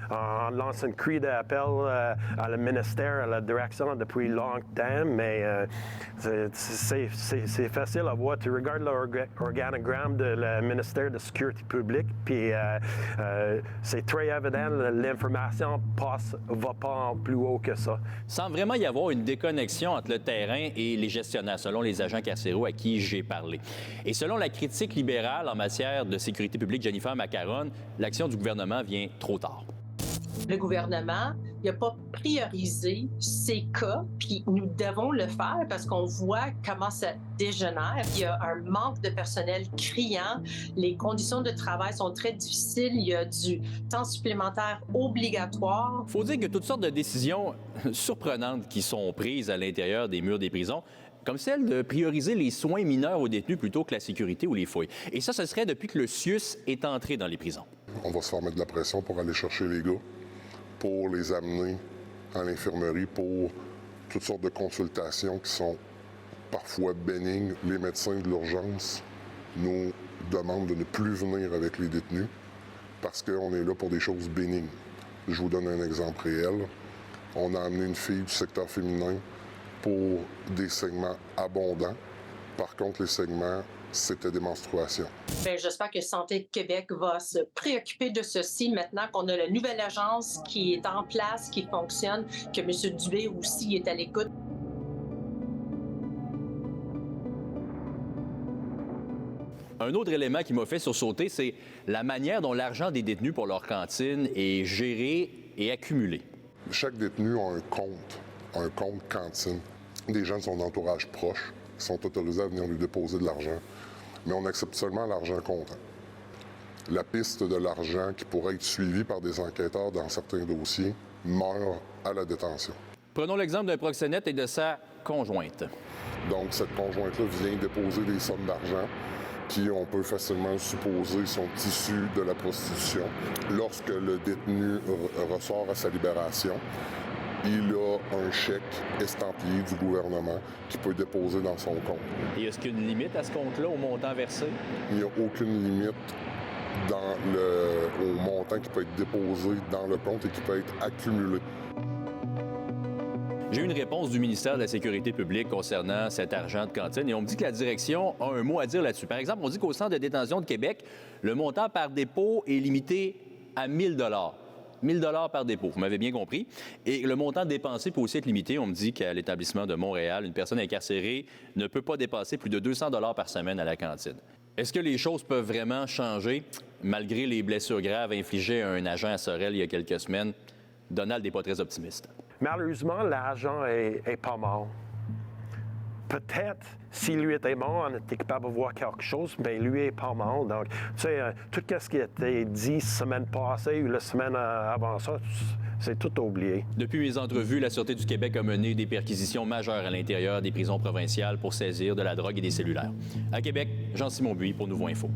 On lance un cri d'appel à le ministère, à la direction depuis longtemps, mais c'est facile à voir. Tu regardes l'organogramme du ministère de la Sécurité publique, puis c'est très évident, l'information va pas plus haut que ça. Il semble vraiment y avoir une déconnexion entre le terrain et les gestionnaires, selon les agents carcéraux à qui j'ai parlé. Et selon la critique libérale en matière de sécurité publique, Jennifer Macaron, l'action du gouvernement vient trop tard. Le gouvernement n'a pas priorisé ces cas, puis nous devons le faire parce qu'on voit comment ça dégénère. Il y a un manque de personnel criant, les conditions de travail sont très difficiles, il y a du temps supplémentaire obligatoire. Il faut dire que toutes sortes de décisions surprenantes qui sont prises à l'intérieur des murs des prisons, comme celle de prioriser les soins mineurs aux détenus plutôt que la sécurité ou les fouilles. Et ça, ce serait depuis que le CIUS est entré dans les prisons. On va se faire mettre de la pression pour aller chercher les gars, pour les amener à l'infirmerie pour toutes sortes de consultations qui sont parfois bénignes. Les médecins de l'urgence nous demandent de ne plus venir avec les détenus parce qu'on est là pour des choses bénignes. Je vous donne un exemple réel. On a amené une fille du secteur féminin pour des saignements abondants. Par contre, les saignements, c'était des menstruations. Bien, j'espère que Santé Québec va se préoccuper de ceci maintenant qu'on a la nouvelle agence qui est en place, qui fonctionne, que M. Dubé aussi est à l'écoute. Un autre élément qui m'a fait sursauter, c'est la manière dont l'argent des détenus pour leur cantine est géré et accumulé. Chaque détenu a un compte cantine. Des gens de son entourage proche sont autorisés à venir lui déposer de l'argent, mais on accepte seulement l'argent comptant. La piste de l'argent qui pourrait être suivie par des enquêteurs dans certains dossiers meurt à la détention. Prenons l'exemple d'un proxénète et de sa conjointe. Donc, cette conjointe-là vient déposer des sommes d'argent qui, on peut facilement supposer, sont issues de la prostitution. Lorsque le détenu ressort à sa libération, il a un chèque estampillé du gouvernement qu'il peut déposer dans son compte. Et est-ce qu'il y a une limite à ce compte-là, au montant versé? Il n'y a aucune limite au montant qui peut être déposé dans le compte et qui peut être accumulé. J'ai eu une réponse du ministère de la Sécurité publique concernant cet argent de cantine et on me dit que la direction a un mot à dire là-dessus. Par exemple, on dit qu'au centre de détention de Québec, le montant par dépôt est limité à 1 000 1 000 par dépôt, vous m'avez bien compris. Et le montant dépensé peut aussi être limité. On me dit qu'à l'établissement de Montréal, une personne incarcérée ne peut pas dépasser plus de 200 $ par semaine à la cantine. Est-ce que les choses peuvent vraiment changer malgré les blessures graves infligées à un agent à Sorel il y a quelques semaines? Donald n'est pas très optimiste. Malheureusement, l'agent est pas mort. Peut-être, si lui était mort, on était capable de voir quelque chose, mais lui n'est pas mort. Donc, tu sais, tout ce qui a été dit semaine passée ou la semaine avant ça, c'est tout oublié. Depuis mes entrevues, la Sûreté du Québec a mené des perquisitions majeures à l'intérieur des prisons provinciales pour saisir de la drogue et des cellulaires. À Québec, Jean-Simon Buis pour Nouveau Info.